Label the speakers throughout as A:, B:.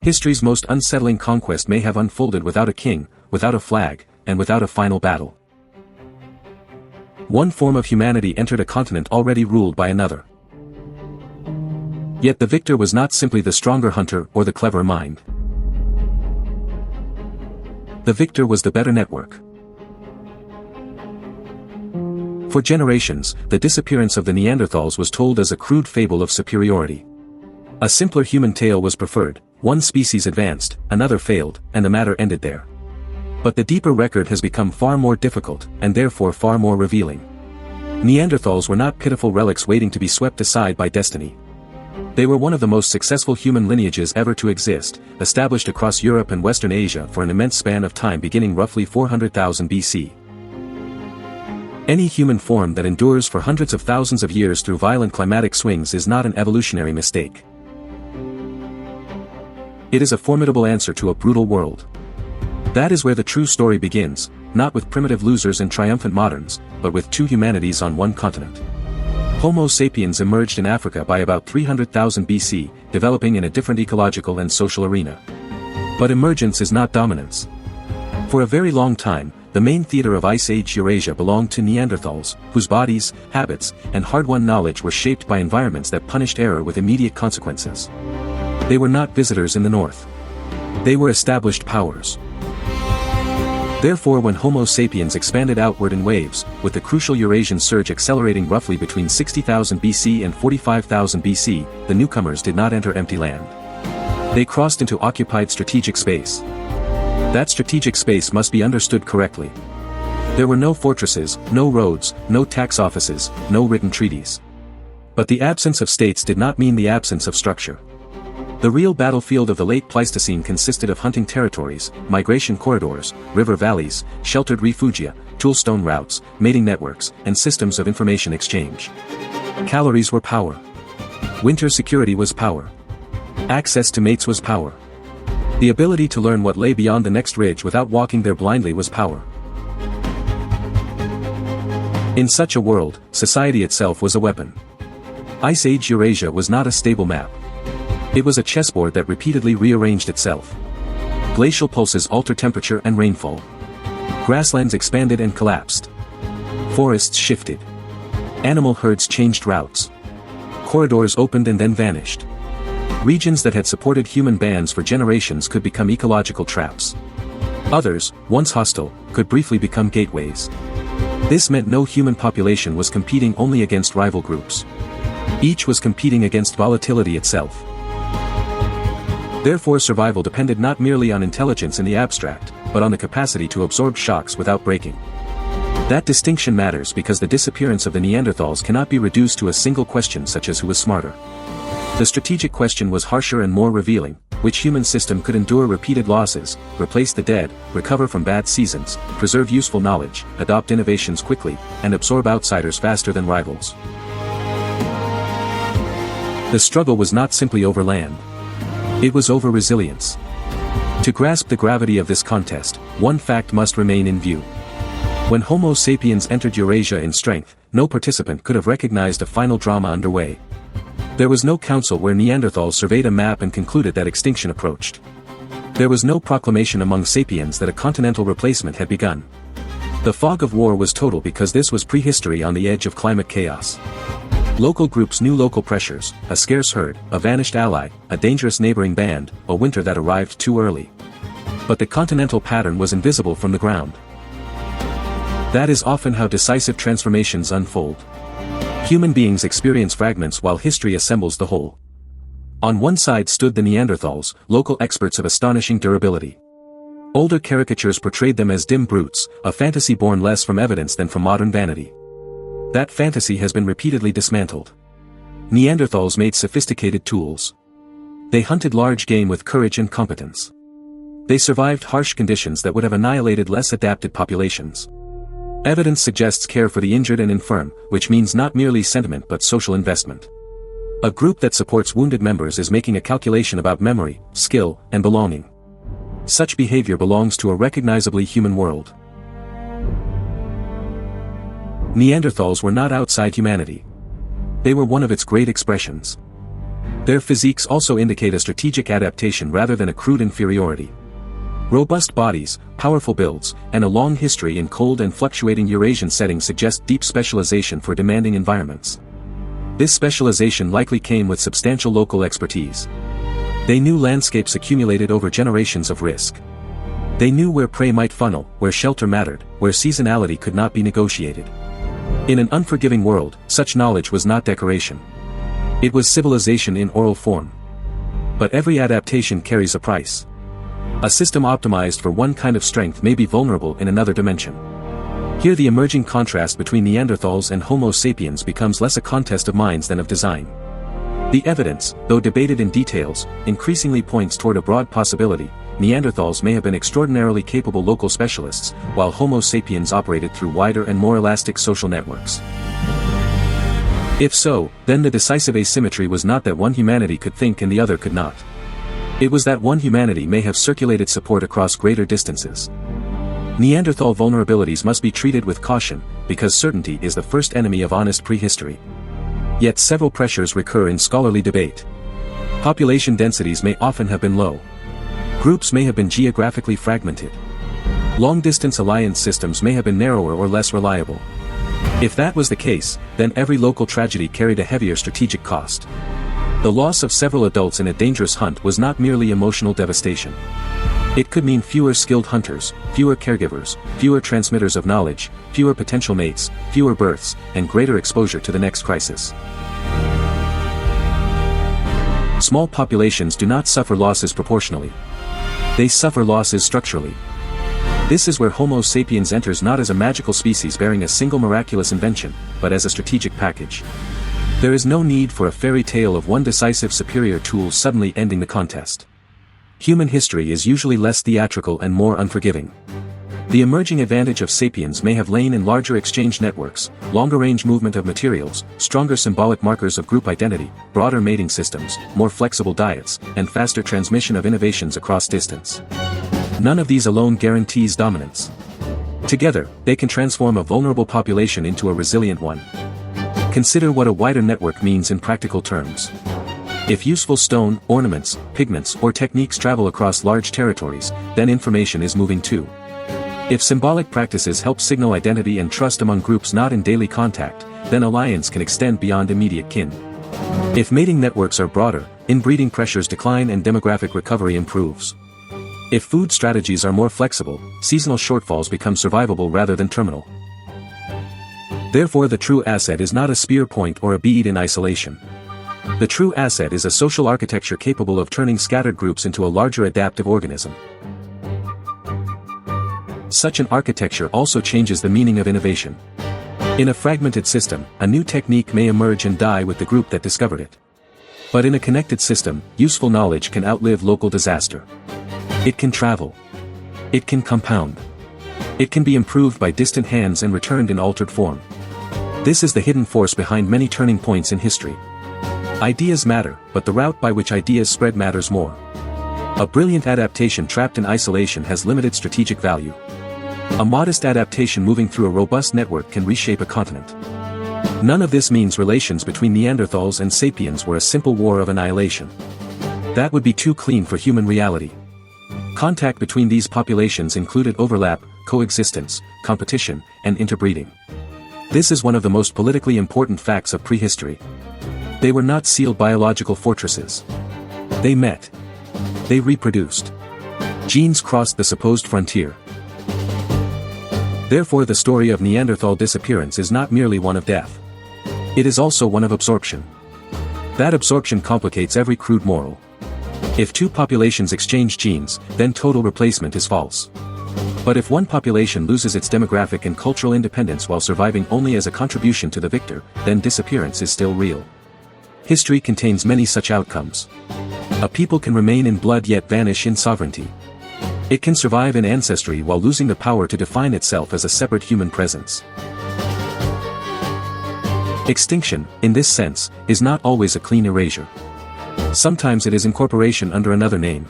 A: History's most unsettling conquest may have unfolded without a king, without a flag, and without a final battle. One form of humanity entered a continent already ruled by another. Yet the victor was not simply the stronger hunter or the clever mind. The victor was the better network. For generations, the disappearance of the Neanderthals was told as a crude fable of superiority. A simpler human tale was preferred, one species advanced, another failed, and the matter ended there. But the deeper record has become far more difficult, and therefore far more revealing. Neanderthals were not pitiful relics waiting to be swept aside by destiny. They were one of the most successful human lineages ever to exist, established across Europe and Western Asia for an immense span of time beginning roughly 400,000 BC. Any human form that endures for hundreds of thousands of years through violent climatic swings is not an evolutionary mistake. It is a formidable answer to a brutal world. That is where the true story begins, not with primitive losers and triumphant moderns, but with two humanities on one continent. Homo sapiens emerged in Africa by about 300,000 BC, developing in a different ecological and social arena. But emergence is not dominance. For a very long time, the main theater of Ice Age Eurasia belonged to Neanderthals, whose bodies, habits, and hard-won knowledge were shaped by environments that punished error with immediate consequences. They were not visitors in the north. They were established powers. Therefore, when Homo sapiens expanded outward in waves, with the crucial Eurasian surge accelerating roughly between 60,000 BC and 45,000 BC, the newcomers did not enter empty land. They crossed into occupied strategic space. That strategic space must be understood correctly. There were no fortresses, no roads, no tax offices, no written treaties. But the absence of states did not mean the absence of structure. The real battlefield of the late Pleistocene consisted of hunting territories, migration corridors, river valleys, sheltered refugia, toolstone routes, mating networks, and systems of information exchange. Calories were power. Winter security was power. Access to mates was power. The ability to learn what lay beyond the next ridge without walking there blindly was power. In such a world, society itself was a weapon. Ice Age Eurasia was not a stable map. It was a chessboard that repeatedly rearranged itself. Glacial pulses altered temperature and rainfall. Grasslands expanded and collapsed. Forests shifted. Animal herds changed routes. Corridors opened and then vanished. Regions that had supported human bands for generations could become ecological traps. Others, once hostile, could briefly become gateways. This meant no human population was competing only against rival groups. Each was competing against volatility itself. Therefore, survival depended not merely on intelligence in the abstract, but on the capacity to absorb shocks without breaking. That distinction matters because the disappearance of the Neanderthals cannot be reduced to a single question such as who was smarter. The strategic question was harsher and more revealing: which human system could endure repeated losses, replace the dead, recover from bad seasons, preserve useful knowledge, adopt innovations quickly, and absorb outsiders faster than rivals. The struggle was not simply over land. It was over resilience. To grasp the gravity of this contest, one fact must remain in view. When Homo sapiens entered Eurasia in strength, no participant could have recognized a final drama underway. There was no council where Neanderthals surveyed a map and concluded that extinction approached. There was no proclamation among sapiens that a continental replacement had begun. The fog of war was total because this was prehistory on the edge of climate chaos. Local groups knew local pressures: a scarce herd, a vanished ally, a dangerous neighboring band, a winter that arrived too early. But the continental pattern was invisible from the ground. That is often how decisive transformations unfold. Human beings experience fragments while history assembles the whole. On one side stood the Neanderthals, local experts of astonishing durability. Older caricatures portrayed them as dim brutes, a fantasy born less from evidence than from modern vanity. That fantasy has been repeatedly dismantled. Neanderthals made sophisticated tools. They hunted large game with courage and competence. They survived harsh conditions that would have annihilated less adapted populations. Evidence suggests care for the injured and infirm, which means not merely sentiment but social investment. A group that supports wounded members is making a calculation about memory, skill, and belonging. Such behavior belongs to a recognizably human world. Neanderthals were not outside humanity. They were one of its great expressions. Their physiques also indicate a strategic adaptation rather than a crude inferiority. Robust bodies, powerful builds, and a long history in cold and fluctuating Eurasian settings suggest deep specialization for demanding environments. This specialization likely came with substantial local expertise. They knew landscapes accumulated over generations of risk. They knew where prey might funnel, where shelter mattered, where seasonality could not be negotiated. In an unforgiving world, such knowledge was not decoration. It was civilization in oral form. But every adaptation carries a price. A system optimized for one kind of strength may be vulnerable in another dimension. Here the emerging contrast between Neanderthals and Homo sapiens becomes less a contest of minds than of design. The evidence, though debated in details, increasingly points toward a broad possibility. Neanderthals may have been extraordinarily capable local specialists, while Homo sapiens operated through wider and more elastic social networks. If so, then the decisive asymmetry was not that one humanity could think and the other could not. It was that one humanity may have circulated support across greater distances. Neanderthal vulnerabilities must be treated with caution, because certainty is the first enemy of honest prehistory. Yet several pressures recur in scholarly debate. Population densities may often have been low. Groups may have been geographically fragmented. Long-distance alliance systems may have been narrower or less reliable. If that was the case, then every local tragedy carried a heavier strategic cost. The loss of several adults in a dangerous hunt was not merely emotional devastation. It could mean fewer skilled hunters, fewer caregivers, fewer transmitters of knowledge, fewer potential mates, fewer births, and greater exposure to the next crisis. Small populations do not suffer losses proportionally. They suffer losses structurally. This is where Homo sapiens enters not as a magical species bearing a single miraculous invention, but as a strategic package. There is no need for a fairy tale of one decisive superior tool suddenly ending the contest. Human history is usually less theatrical and more unforgiving. The emerging advantage of sapiens may have lain in larger exchange networks, longer range movement of materials, stronger symbolic markers of group identity, broader mating systems, more flexible diets, and faster transmission of innovations across distance. None of these alone guarantees dominance. Together, they can transform a vulnerable population into a resilient one. Consider what a wider network means in practical terms. If useful stone, ornaments, pigments, or techniques travel across large territories, then information is moving too. If symbolic practices help signal identity and trust among groups not in daily contact, then alliance can extend beyond immediate kin. If mating networks are broader, inbreeding pressures decline and demographic recovery improves. If food strategies are more flexible, seasonal shortfalls become survivable rather than terminal. Therefore, the true asset is not a spear point or a bead in isolation. The true asset is a social architecture capable of turning scattered groups into a larger adaptive organism. Such an architecture also changes the meaning of innovation. In a fragmented system, a new technique may emerge and die with the group that discovered it. But in a connected system, useful knowledge can outlive local disaster. It can travel. It can compound. It can be improved by distant hands and returned in altered form. This is the hidden force behind many turning points in history. Ideas matter, but the route by which ideas spread matters more. A brilliant adaptation trapped in isolation has limited strategic value. A modest adaptation moving through a robust network can reshape a continent. None of this means relations between Neanderthals and sapiens were a simple war of annihilation. That would be too clean for human reality. Contact between these populations included overlap, coexistence, competition, and interbreeding. This is one of the most politically important facts of prehistory. They were not sealed biological fortresses. They met. They reproduced. Genes crossed the supposed frontier. Therefore, the story of Neanderthal disappearance is not merely one of death. It is also one of absorption. That absorption complicates every crude moral. If two populations exchange genes, then total replacement is false. But if one population loses its demographic and cultural independence while surviving only as a contribution to the victor, then disappearance is still real. History contains many such outcomes. A people can remain in blood yet vanish in sovereignty. It can survive in ancestry while losing the power to define itself as a separate human presence. Extinction, in this sense, is not always a clean erasure. Sometimes it is incorporation under another name.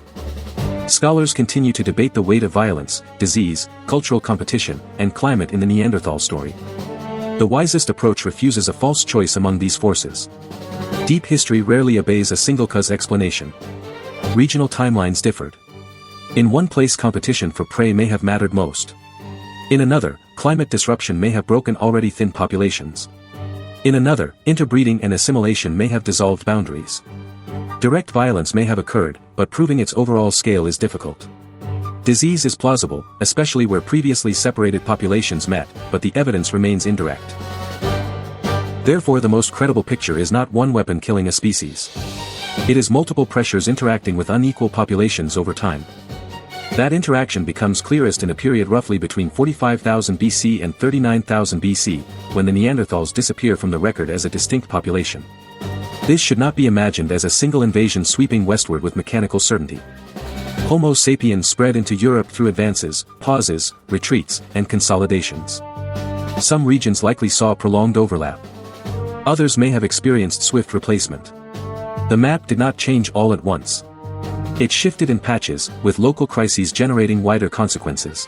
A: Scholars continue to debate the weight of violence, disease, cultural competition, and climate in the Neanderthal story. The wisest approach refuses a false choice among these forces. Deep history rarely obeys a single cause explanation. Regional timelines differed. In one place competition for prey may have mattered most. In another, climate disruption may have broken already thin populations. In another, interbreeding and assimilation may have dissolved boundaries. Direct violence may have occurred, but proving its overall scale is difficult. Disease is plausible, especially where previously separated populations met, but the evidence remains indirect. Therefore, the most credible picture is not one weapon killing a species. It is multiple pressures interacting with unequal populations over time. That interaction becomes clearest in a period roughly between 45,000 BC and 39,000 BC, when the Neanderthals disappear from the record as a distinct population. This should not be imagined as a single invasion sweeping westward with mechanical certainty. Homo sapiens spread into Europe through advances, pauses, retreats, and consolidations. Some regions likely saw prolonged overlap. Others may have experienced swift replacement. The map did not change all at once. It shifted in patches, with local crises generating wider consequences.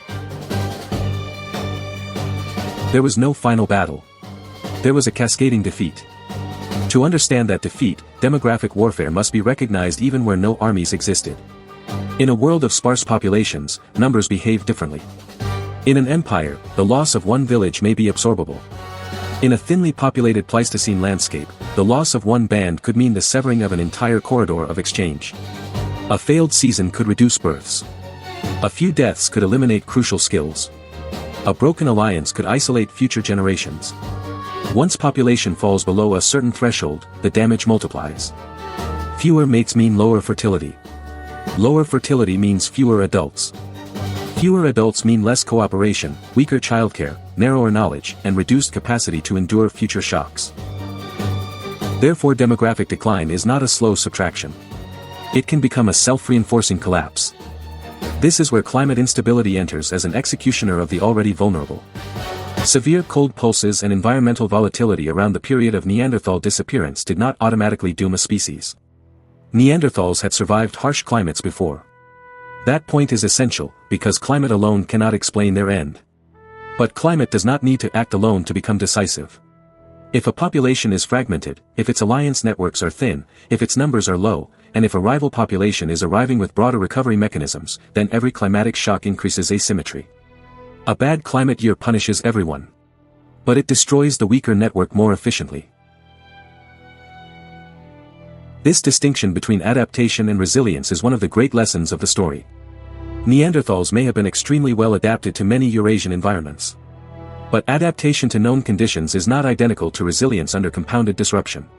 A: There was no final battle. There was a cascading defeat. To understand that defeat, demographic warfare must be recognized even where no armies existed. In a world of sparse populations, numbers behave differently. In an empire, the loss of one village may be absorbable. In a thinly populated Pleistocene landscape, the loss of one band could mean the severing of an entire corridor of exchange. A failed season could reduce births. A few deaths could eliminate crucial skills. A broken alliance could isolate future generations. Once population falls below a certain threshold, the damage multiplies. Fewer mates mean lower fertility. Lower fertility means fewer adults. Fewer adults mean less cooperation, weaker childcare, narrower knowledge, and reduced capacity to endure future shocks. Therefore, demographic decline is not a slow subtraction. It can become a self-reinforcing collapse. This is where climate instability enters as an executioner of the already vulnerable. Severe cold pulses and environmental volatility around the period of Neanderthal disappearance did not automatically doom a species. Neanderthals had survived harsh climates before. That point is essential, because climate alone cannot explain their end. But climate does not need to act alone to become decisive. If a population is fragmented, if its alliance networks are thin, if its numbers are low, and if a rival population is arriving with broader recovery mechanisms, then every climatic shock increases asymmetry. A bad climate year punishes everyone. But it destroys the weaker network more efficiently. This distinction between adaptation and resilience is one of the great lessons of the story. Neanderthals may have been extremely well adapted to many Eurasian environments. But adaptation to known conditions is not identical to resilience under compounded disruption.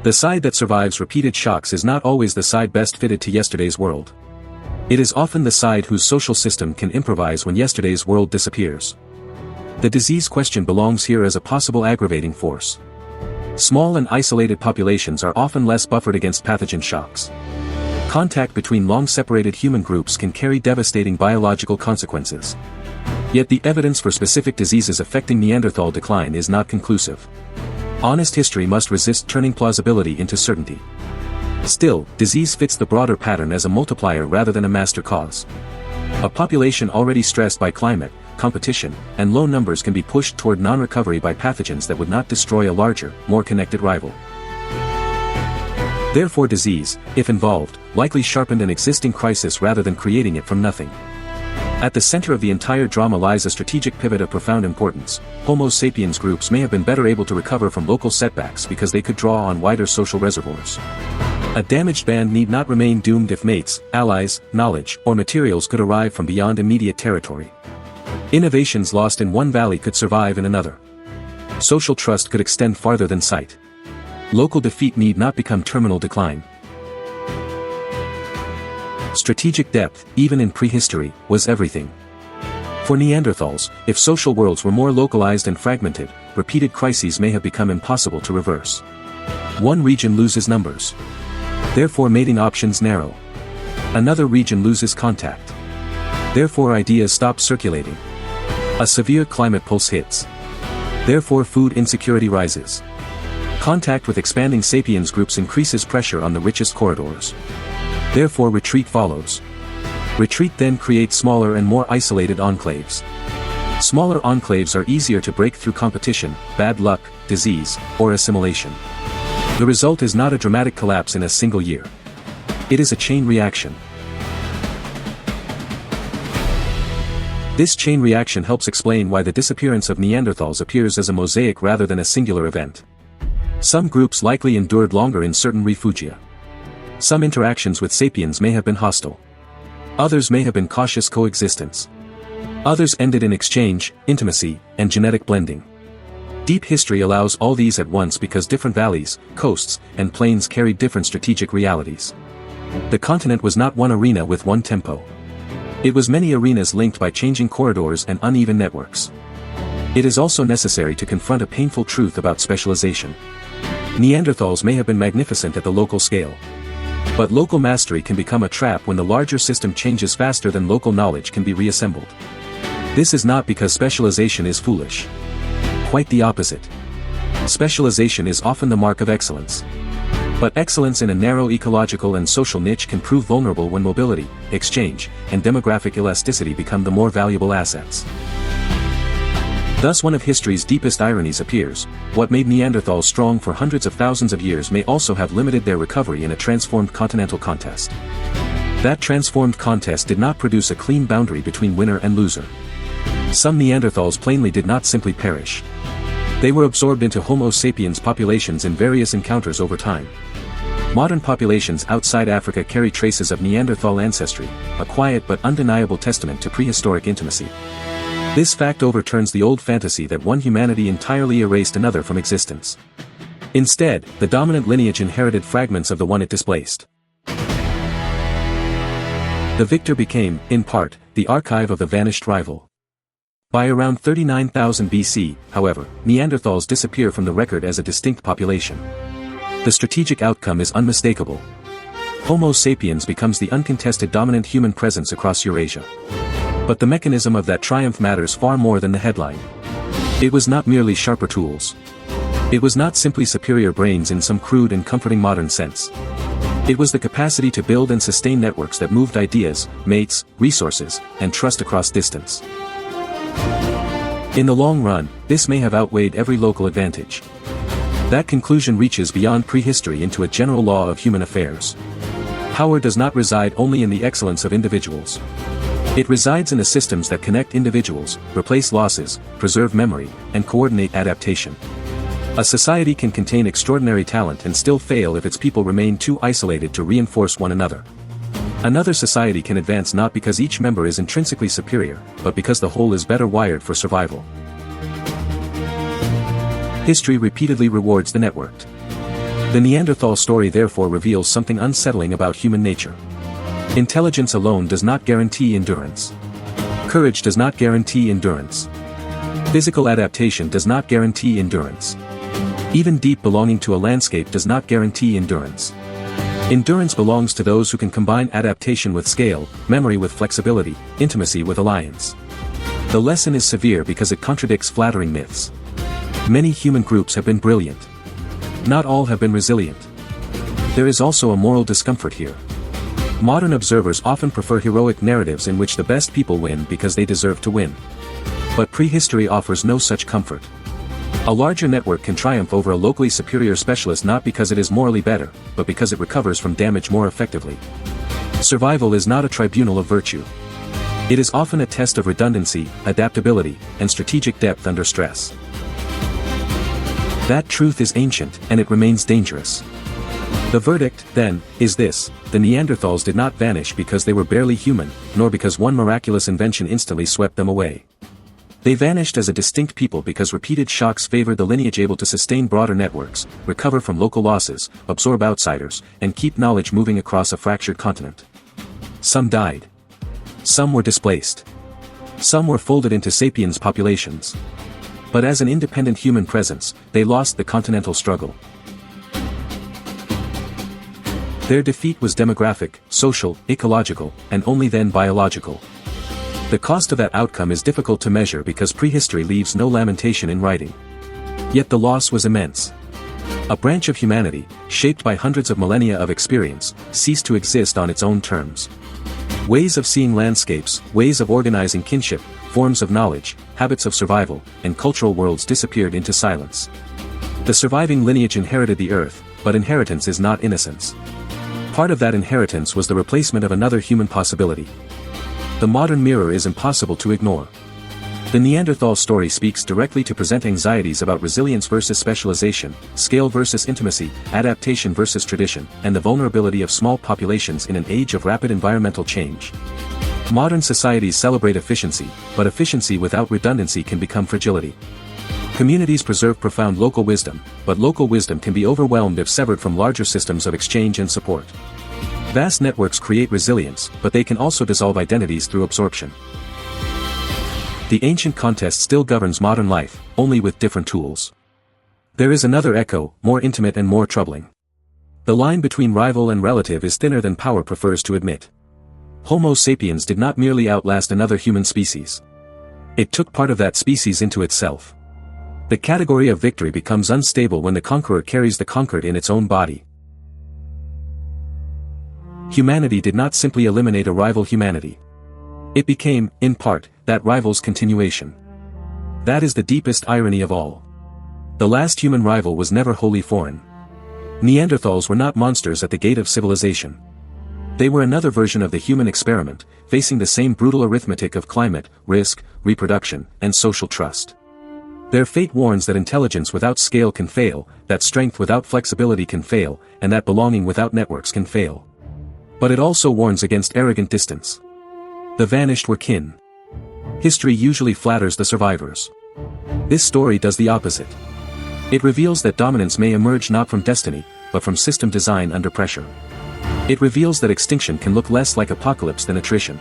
A: The side that survives repeated shocks is not always the side best fitted to yesterday's world. It is often the side whose social system can improvise when yesterday's world disappears. The disease question belongs here as a possible aggravating force. Small and isolated populations are often less buffered against pathogen shocks. Contact between long-separated human groups can carry devastating biological consequences. Yet the evidence for specific diseases affecting Neanderthal decline is not conclusive. Honest history must resist turning plausibility into certainty. Still, disease fits the broader pattern as a multiplier rather than a master cause. A population already stressed by climate, competition, and low numbers can be pushed toward non-recovery by pathogens that would not destroy a larger, more connected rival. Therefore, disease, if involved, likely sharpened an existing crisis rather than creating it from nothing. At the center of the entire drama lies a strategic pivot of profound importance. Homo sapiens groups may have been better able to recover from local setbacks because they could draw on wider social reservoirs. A damaged band need not remain doomed if mates, allies, knowledge, or materials could arrive from beyond immediate territory. Innovations lost in one valley could survive in another. Social trust could extend farther than sight. Local defeat need not become terminal decline. Strategic depth, even in prehistory, was everything. For Neanderthals, if social worlds were more localized and fragmented, repeated crises may have become impossible to reverse. One region loses numbers. Therefore mating options narrow. Another region loses contact. Therefore ideas stop circulating. A severe climate pulse hits. Therefore food insecurity rises. Contact with expanding sapiens groups increases pressure on the richest corridors. Therefore retreat follows. Retreat then creates smaller and more isolated enclaves. Smaller enclaves are easier to break through competition, bad luck, disease, or assimilation. The result is not a dramatic collapse in a single year. It is a chain reaction. This chain reaction helps explain why the disappearance of Neanderthals appears as a mosaic rather than a singular event. Some groups likely endured longer in certain refugia. Some interactions with sapiens may have been hostile. Others may have been cautious coexistence. Others ended in exchange, intimacy, and genetic blending. Deep history allows all these at once because different valleys, coasts, and plains carried different strategic realities. The continent was not one arena with one tempo. It was many arenas linked by changing corridors and uneven networks. It is also necessary to confront a painful truth about specialization. Neanderthals may have been magnificent at the local scale. But local mastery can become a trap when the larger system changes faster than local knowledge can be reassembled. This is not because specialization is foolish. Quite the opposite. Specialization is often the mark of excellence. But excellence in a narrow ecological and social niche can prove vulnerable when mobility, exchange, and demographic elasticity become the more valuable assets. Thus one of history's deepest ironies appears: what made Neanderthals strong for hundreds of thousands of years may also have limited their recovery in a transformed continental contest. That transformed contest did not produce a clean boundary between winner and loser. Some Neanderthals plainly did not simply perish. They were absorbed into Homo sapiens populations in various encounters over time. Modern populations outside Africa carry traces of Neanderthal ancestry, a quiet but undeniable testament to prehistoric intimacy. This fact overturns the old fantasy that one humanity entirely erased another from existence. Instead, the dominant lineage inherited fragments of the one it displaced. The victor became, in part, the archive of the vanished rival. By around 39,000 BC, however, Neanderthals disappear from the record as a distinct population. The strategic outcome is unmistakable. Homo sapiens becomes the uncontested dominant human presence across Eurasia. But the mechanism of that triumph matters far more than the headline. It was not merely sharper tools. It was not simply superior brains in some crude and comforting modern sense. It was the capacity to build and sustain networks that moved ideas, mates, resources, and trust across distance. In the long run, this may have outweighed every local advantage. That conclusion reaches beyond prehistory into a general law of human affairs. Power does not reside only in the excellence of individuals. It resides in the systems that connect individuals, replace losses, preserve memory, and coordinate adaptation. A society can contain extraordinary talent and still fail if its people remain too isolated to reinforce one another. Another society can advance not because each member is intrinsically superior, but because the whole is better wired for survival. History repeatedly rewards the networked. The Neanderthal story therefore reveals something unsettling about human nature. Intelligence alone does not guarantee endurance. Courage does not guarantee endurance. Physical adaptation does not guarantee endurance. Even deep belonging to a landscape does not guarantee endurance. Endurance belongs to those who can combine adaptation with scale, memory with flexibility, intimacy with alliance. The lesson is severe because it contradicts flattering myths. Many human groups have been brilliant. Not all have been resilient. There is also a moral discomfort here. Modern observers often prefer heroic narratives in which the best people win because they deserve to win. But prehistory offers no such comfort. A larger network can triumph over a locally superior specialist not because it is morally better, but because it recovers from damage more effectively. Survival is not a tribunal of virtue. It is often a test of redundancy, adaptability, and strategic depth under stress. That truth is ancient, and it remains dangerous. The verdict, then, is this: the Neanderthals did not vanish because they were barely human, nor because one miraculous invention instantly swept them away. They vanished as a distinct people because repeated shocks favored the lineage able to sustain broader networks, recover from local losses, absorb outsiders, and keep knowledge moving across a fractured continent. Some died. Some were displaced. Some were folded into sapiens populations. But as an independent human presence, they lost the continental struggle. Their defeat was demographic, social, ecological, and only then biological. The cost of that outcome is difficult to measure because prehistory leaves no lamentation in writing. Yet the loss was immense. A branch of humanity, shaped by hundreds of millennia of experience, ceased to exist on its own terms. Ways of seeing landscapes, ways of organizing kinship, forms of knowledge, habits of survival, and cultural worlds disappeared into silence. The surviving lineage inherited the earth, but inheritance is not innocence. Part of that inheritance was the replacement of another human possibility. The modern mirror is impossible to ignore. The Neanderthal story speaks directly to present anxieties about resilience versus specialization, scale versus intimacy, adaptation versus tradition, and the vulnerability of small populations in an age of rapid environmental change. Modern societies celebrate efficiency, but efficiency without redundancy can become fragility. Communities preserve profound local wisdom, but local wisdom can be overwhelmed if severed from larger systems of exchange and support. Vast networks create resilience, but they can also dissolve identities through absorption. The ancient context still governs modern life, only with different tools. There is another echo, more intimate and more troubling. The line between rival and relative is thinner than power prefers to admit. Homo sapiens did not merely outlast another human species. It took part of that species into itself. The category of victory becomes unstable when the conqueror carries the conquered in its own body. Humanity did not simply eliminate a rival humanity. It became, in part, that rival's continuation. That is the deepest irony of all. The last human rival was never wholly foreign. Neanderthals were not monsters at the gate of civilization. They were another version of the human experiment, facing the same brutal arithmetic of climate, risk, reproduction, and social trust. Their fate warns that intelligence without scale can fail, that strength without flexibility can fail, and that belonging without networks can fail. But it also warns against arrogant distance. The vanished were kin. History usually flatters the survivors. This story does the opposite. It reveals that dominance may emerge not from destiny, but from system design under pressure. It reveals that extinction can look less like apocalypse than attrition.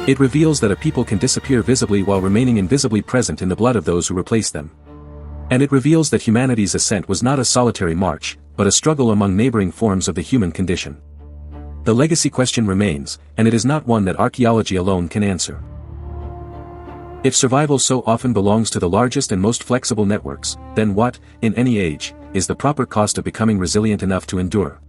A: It reveals that a people can disappear visibly while remaining invisibly present in the blood of those who replace them. And it reveals that humanity's ascent was not a solitary march, but a struggle among neighboring forms of the human condition. The legacy question remains, and it is not one that archaeology alone can answer. If survival so often belongs to the largest and most flexible networks, then what, in any age, is the proper cost of becoming resilient enough to endure?